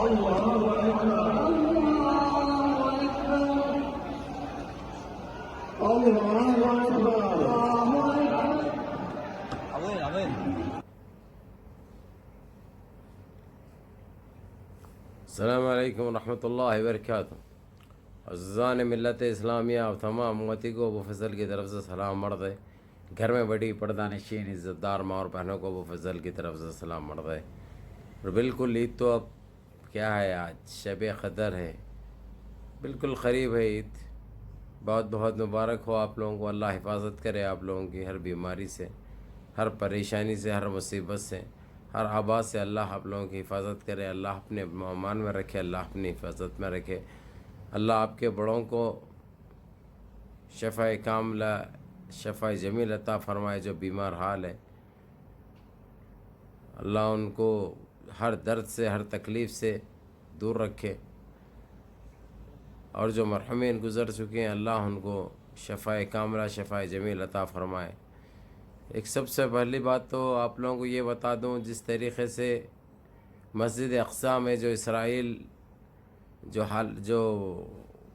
السلام علیکم ورحمۃ اللہ وبرکاتہ. عزیزان ملت اسلامیہ اور تمام امتی کو ابو فضل کی طرف سے سلام مرد ہے. گھر میں بڑی پردہ نشین عزت دار ماں اور بہنوں کو ابو فضل کی طرف سے سلام مرد ہے. اور بالکل عید تو اب کیا ہے، آج شب قدر ہے، بالکل قریب ہے عید. بہت بہت مبارک ہو آپ لوگوں کو. اللہ حفاظت کرے آپ لوگوں کی ہر بیماری سے، ہر پریشانی سے، ہر مصیبت سے، ہر آباد سے. اللہ آپ لوگوں کی حفاظت کرے. اللہ اپنے امان میں رکھے، اللہ اپنی حفاظت میں رکھے. اللہ آپ کے بڑوں کو شفائے کاملہ، شفائے جمیل عطا فرمائے. جو بیمار حال ہے اللہ ان کو ہر درد سے، ہر تکلیف سے دور رکھے. اور جو مرحومین گزر چکے ہیں اللہ ان کو شفائے کاملہ، شفائے جمیل عطا فرمائے. ایک سب سے پہلی بات تو آپ لوگوں کو یہ بتا دوں، جس طریقے سے مسجد اقصی میں جو اسرائیل جو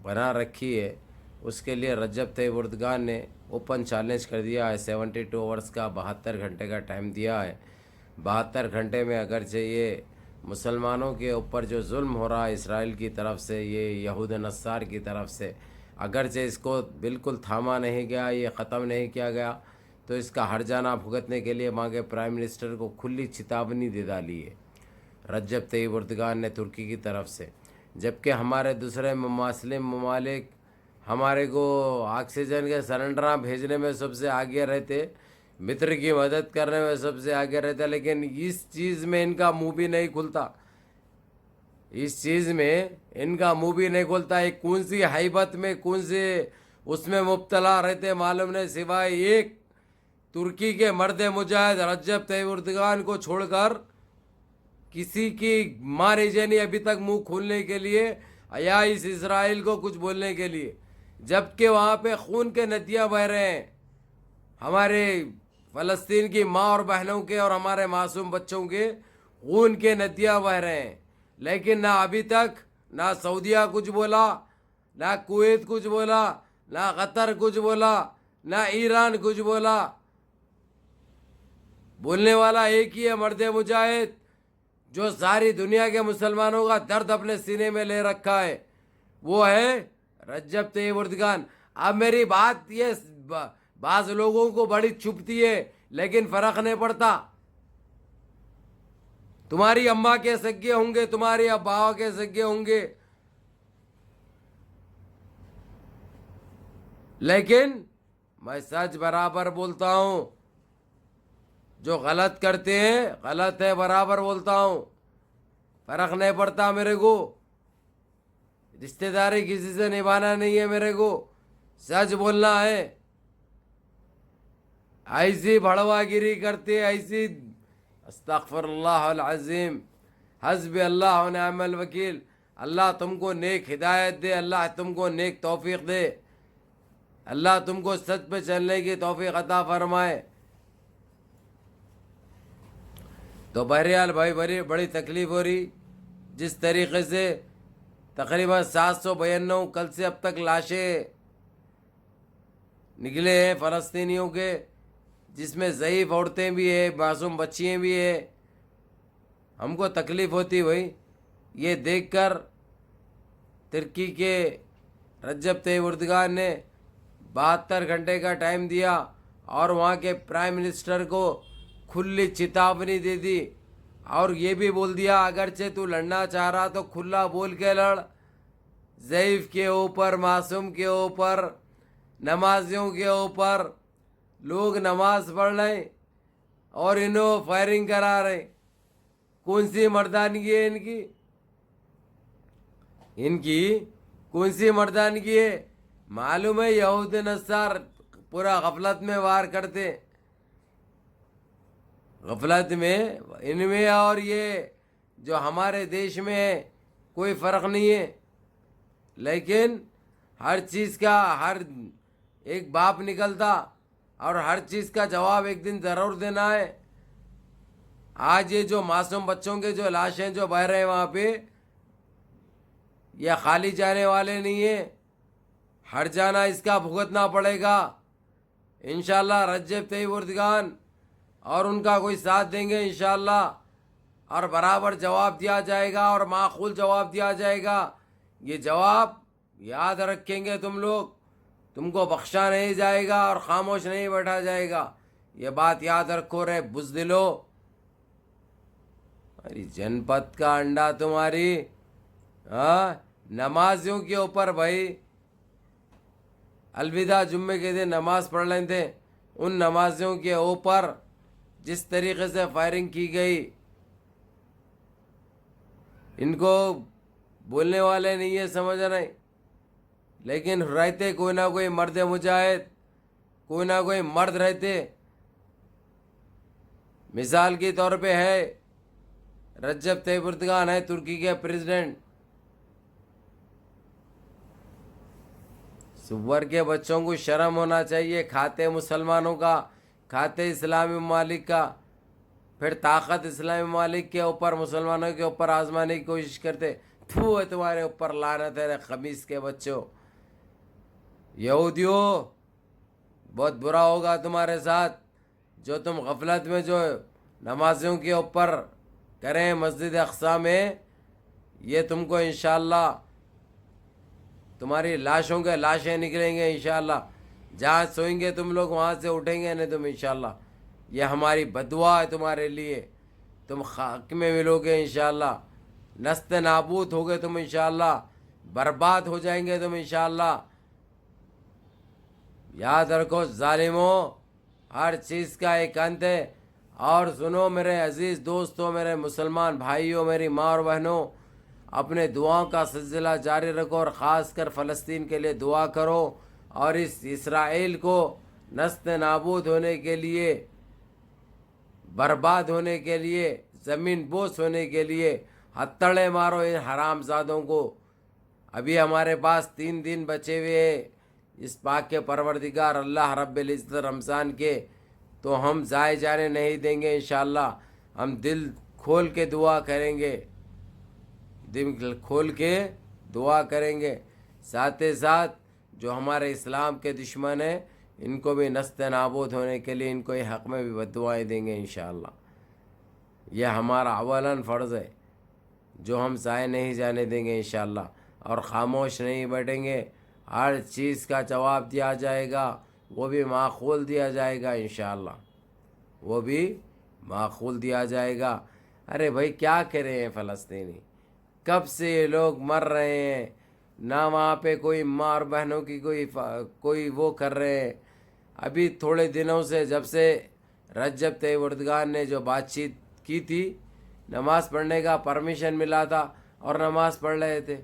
بنا رکھی ہے، اس کے لیے رجب طیب اردگان نے اوپن چیلنج کر دیا ہے. 72 آورس کا، 72 گھنٹے کا ٹائم دیا ہے. 72 گھنٹے میں اگرچہ یہ مسلمانوں کے اوپر جو ظلم ہو رہا ہے اسرائیل کی طرف سے، یہ یہود نصار کی طرف سے، اگرچہ اس کو بالکل تھاما نہیں گیا، یہ ختم نہیں کیا گیا، تو اس کا ہرجانہ بھگتنے کے لیے وہاں کے پرائم منسٹر کو کھلی چتاونی دے ڈالی ہے رجب طیب اردگان نے ترکی کی طرف سے. جبکہ ہمارے دوسرے مسلم ممالک ہمارے کو آکسیجن کے سلنڈراں بھیجنے میں سب سے آگے رہتے، متر کی مدد کرنے میں سب سے آگے رہتا، لیکن اس چیز میں ان کا منہ بھی نہیں کھلتا. اس چیز میں ان کا منہ بھی نہیں کھلتا. ایک کون سی ہیبت میں، کون سے اس میں مبتلا رہتے معلوم نہیں، سوائے ایک ترکی کے مرد مجاہد رجب طیب اردگان کو چھوڑ کر کسی کی ماں نہیں ابھی تک منہ کھولنے کے لیے یا اس اسرائیل کو کچھ بولنے کے لیے. جبکہ وہاں پہ خون کے ندیاں بہ رہے ہیں، ہمارے فلسطین کی ماں اور بہنوں کے اور ہمارے معصوم بچوں کے خون کے ندیاں بہ رہے ہیں. لیکن نہ ابھی تک نہ سعودیہ کچھ بولا، نہ کویت کچھ بولا، نہ قطر کچھ بولا، نہ ایران کچھ بولا. بولنے والا ایک ہی ہے، مرد مجاہد، جو ساری دنیا کے مسلمانوں کا درد اپنے سینے میں لے رکھا ہے، وہ ہے رجب طیب اردگان. اب میری بات یہ بعض لوگوں کو بڑی چھپتی ہے، لیکن فرق نہیں پڑتا. تمہاری اماں کے سگے ہوں گے، تمہاری ابا کے سگے ہوں گے، لیکن میں سچ برابر بولتا ہوں. جو غلط کرتے ہیں غلط ہے، برابر بولتا ہوں، فرق نہیں پڑتا میرے کو. رشتہ داری کسی سے نبھانا نہیں ہے میرے کو، سچ بولنا ہے. ایسی بھڑوا گیری کرتے، ایسی استغفر اللہ العظیم، حسبی اللہ و نعم الوکیل. اللہ تم کو نیک ہدایت دے، اللہ تم کو نیک توفیق دے، اللہ تم کو سچ پہ چلنے کی توفیق عطا فرمائے. تو بہرحال بھائی بڑی تکلیف ہو رہی. جس طریقے سے تقریباً 792 کل سے اب تک لاشیں نکلے ہیں فلسطینیوں کے، جس میں ضعیف عورتیں بھی ہیں، معصوم بچیاں بھی ہیں. ہم کو تکلیف ہوتی بھائی یہ دیکھ کر. ترکی کے رجب طیب اردگان نے 72 گھنٹے کا ٹائم دیا اور وہاں کے پرائم منسٹر کو کھلی چتاونی دے دی، اور یہ بھی بول دیا اگرچہ تو لڑنا چاہ رہا تو کھلا بول کے لڑ. ضعیف کے اوپر، معصوم کے اوپر، نمازیوں کے اوپر لوگ نماز پڑھ رہے اور انہوں فائرنگ کرا رہے. کون سی مردانگی ہے ان کی کون سی مردانگی ہے؟ معلوم ہے یہود نصار پورا غفلت میں وار کرتے، غفلت میں ان میں اور یہ جو ہمارے دیش میں ہے کوئی فرق نہیں ہے. لیکن ہر چیز کا ہر ایک باپ نکلتا اور ہر چیز کا جواب ایک دن ضرور دینا ہے. آج یہ جو معصوم بچوں کے جو لاشیں جو بہ رہے ہیں وہاں پہ، یہ خالی جانے والے نہیں ہیں، ہٹ جانا اس کا بھگتنا پڑے گا انشاءاللہ۔ رجب طیب اردگان اور ان کا کوئی ساتھ دیں گے انشاءاللہ، اور برابر جواب دیا جائے گا اور معقول جواب دیا جائے گا۔ یہ جواب یاد رکھیں گے تم لوگ، تم کو بخشا نہیں جائے گا اور خاموش نہیں بیٹھا جائے گا، یہ بات یاد رکھو رے بزدلو۔ ارے جن پت کا انڈا تمہاری، نمازیوں کے اوپر بھائی الوداع جمعے کے دن نماز پڑھ لیں تھے، ان نمازیوں کے اوپر جس طریقے سے فائرنگ کی گئی، ان کو بولنے والے نہیں ہے، سمجھ رہے، لیکن رہتے کوئی نہ کوئی مرد مجاہد، کوئی نہ کوئی مرد رہتے۔ مثال کے طور پہ ہے رجب طیب اردگان، ہے ترکی کے پریزیڈنٹ۔ سور کے بچوں کو شرم ہونا چاہیے، کھاتے مسلمانوں کا، کھاتے اسلامی ممالک کا، پھر طاقت اسلامی ممالک کے اوپر مسلمانوں کے اوپر آزمانے کی کوشش کرتے۔ تھو ہے تمہارے اوپر لعنت ہے خبیث کے بچوں، یہودیوں، بہت برا ہوگا تمہارے ساتھ، جو تم غفلت میں جو نمازیوں کے اوپر کریں مسجد اقصی میں، یہ تم کو انشاءاللہ تمہاری لاشوں کے لاشیں نکلیں گے انشاءاللہ، جہاں سوئیں گے تم لوگ وہاں سے اٹھیں گے نہیں تم انشاءاللہ، یہ ہماری بدعا ہے تمہارے لیے، تم خاک میں ملو گے انشاءاللہ، نست نابود ہوگے تم انشاءاللہ، برباد ہو جائیں گے تم انشاءاللہ۔ یاد رکھو ظالموں، ہر چیز کا ایک انت ہے۔ اور سنو میرے عزیز دوستوں، میرے مسلمان بھائیوں، میری ماں اور بہنوں، اپنے دعاؤں کا سلسلہ جاری رکھو، اور خاص کر فلسطین کے لیے دعا کرو، اور اس اسرائیل کو نست نابود ہونے کے لیے، برباد ہونے کے لیے، زمین بوس ہونے کے لیے ہتھڑے مارو ان حرام زادوں کو۔ ابھی ہمارے پاس 3 دن بچے ہوئے ہیں اس پاک کے پروردگار اللہ رب العزت رمضان کے، تو ہم ضائع جانے نہیں دیں گے انشاءاللہ۔ ہم دل کھول کے دعا کریں گے، دل کھول کے دعا کریں گے، ساتھ ہی ساتھ جو ہمارے اسلام کے دشمن ہیں ان کو بھی نست نابود ہونے کے لیے ان کو یہ حق میں بھی بددعائیں دیں گے انشاءاللہ۔ یہ ہمارا اولاً فرض ہے جو ہم ضائع نہیں جانے دیں گے انشاءاللہ، اور خاموش نہیں بیٹھیں گے، ہر چیز کا جواب دیا جائے گا، وہ بھی معقول دیا جائے گا انشاءاللہ، وہ بھی معقول دیا جائے گا۔ ارے بھائی کیا کرے ہیں فلسطینی، کب سے یہ لوگ مر رہے ہیں، نہ وہاں پہ کوئی ماں اور بہنوں کی کوئی وہ کر رہے ہیں۔ ابھی تھوڑے دنوں سے جب سے رجب طیب اردگان نے جو بات چیت کی تھی، نماز پڑھنے کا پرمیشن ملا تھا اور نماز پڑھ رہے تھے،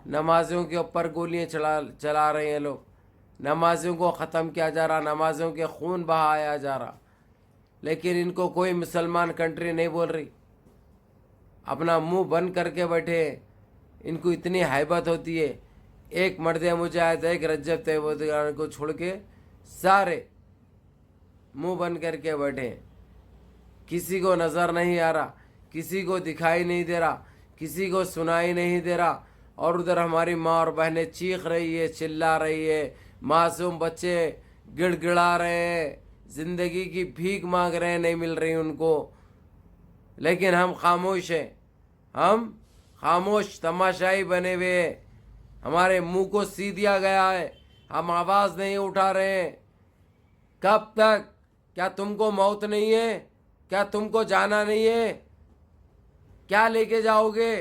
نمازیوں کے اوپر گولیاں چلا رہے ہیں لوگ، نمازیوں کو ختم کیا جا رہا، نمازیوں کے خون بہایا جا رہا، لیکن ان کو کوئی مسلمان کنٹری نہیں بول رہی، اپنا منہ بند کر کے بیٹھے ہیں۔ ان کو اتنی ہیبت ہوتی ہے، ایک مرد مجاہد، ایک رجب طیب اردگان کو چھوڑ کے سارے منہ بند کر کے بیٹھے ہیں، کسی کو نظر نہیں آ رہا، کسی کو دکھائی نہیں دے رہا، کسی کو سنائی نہیں دے رہا، اور ادھر ہماری ماں اور بہنیں چیخ رہی ہے، چلا رہی ہے، معصوم بچے گڑ گڑا رہے ہیں، زندگی کی بھیک مانگ رہے ہیں، نہیں مل رہی ان کو، لیکن ہم خاموش ہیں، ہم خاموش تماشائی بنے ہوئے ہیں، ہمارے منہ کو سی دیا گیا ہے، ہم آواز نہیں اٹھا رہے ہیں۔ کب تک؟ کیا تم کو موت نہیں ہے؟ کیا تم کو جانا نہیں ہے؟ کیا لے کے جاؤ گے؟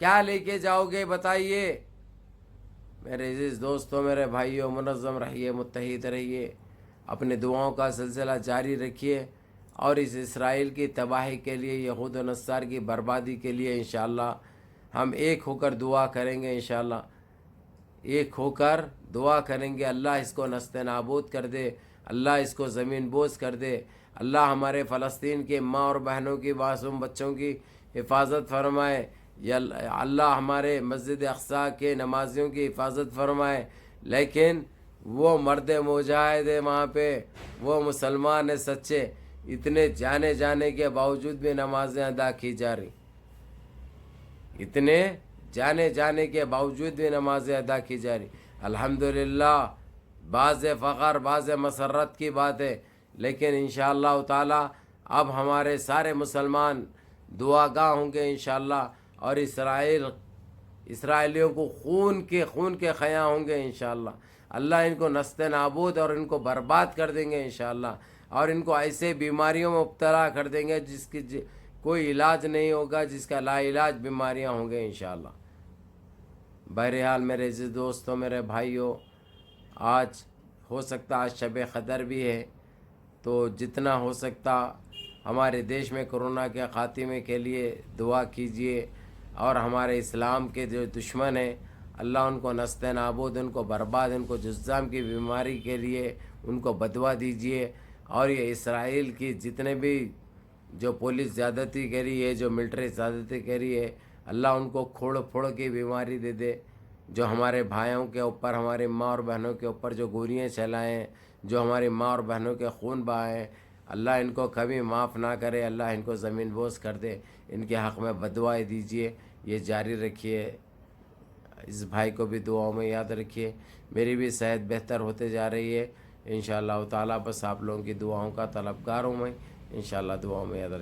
کیا لے کے جاؤ گے بتائیے؟ میرے عزیز دوستوں، میرے بھائیوں، منظم رہیے، متحد رہیے، اپنے دعاؤں کا سلسلہ جاری رکھیے، اور اس اسرائیل کی تباہی کے لیے، یہود و نصار کی بربادی کے لیے انشاءاللہ ہم ایک ہو کر دعا کریں گے انشاءاللہ، ایک ہو کر دعا کریں گے، اللہ اس کو نست نابود کر دے، اللہ اس کو زمین بوس کر دے، اللہ ہمارے فلسطین کے ماں اور بہنوں کی، معصوم بچوں کی حفاظت فرمائے، یا اللہ ہمارے مسجد اقصی کے نمازیوں کی حفاظت فرمائے۔ لیکن وہ مرد مجاہد ہے وہاں پہ، وہ مسلمان ہیں سچے، اتنے جانے کے باوجود بھی نمازیں ادا کی جا رہی۔ اتنے جانے کے باوجود بھی نمازیں ادا کی جا رہی. الحمدللہ باز فخر باز مسرت کی بات ہے، لیکن انشاءاللہ تعالی اب ہمارے سارے مسلمان دعا گاہ ہوں گے انشاءاللہ، اور اسرائیلیوں کو خون کے خیاں ہوں گے انشاءاللہ. اللہ ان کو نست نابود اور ان کو برباد کر دیں گے انشاءاللہ، اور ان کو ایسے بیماریوں میں مبتلا کر دیں گے جس کی کوئی علاج نہیں ہوگا، جس کا لا علاج بیماریاں ہوں گے انشاءاللہ. بہرحال میرے عزیز دوستوں، میرے بھائیوں، آج ہو سکتا آج شب قدر بھی ہے، تو جتنا ہو سکتا ہمارے دیش میں کرونا کے خاتمے کے لیے دعا کیجیے، اور ہمارے اسلام کے جو دشمن ہیں اللہ ان کو نست نابود، ان کو برباد، ان کو جذام کی بیماری کے لیے ان کو بدوا دیجیے. اور یہ اسرائیل کی جتنے بھی جو پولیس زیادتی کری ہے، جو ملٹری زیادتی کری ہے، اللہ ان کو کھوڑ پھوڑ کی بیماری دے دے. جو ہمارے بھائیوں کے اوپر، ہماری ماں اور بہنوں کے اوپر جو گولیاں چلائیں، جو ہماری ماں اور بہنوں کے خون بہائیں، اللہ ان کو کبھی معاف نہ کرے، اللہ ان کو زمین بوس کر دے. ان کے حق میں بددعائیں دیجیے، یہ جاری رکھیے. اس بھائی کو بھی دعاؤں میں یاد رکھیے. میری بھی صحت بہتر ہوتے جا رہی ہے انشاءاللہ تعالیٰ. بس آپ لوگوں کی دعاؤں کا طلبگار ہوں میں، انشاءاللہ دعاؤں میں یاد رکھیے.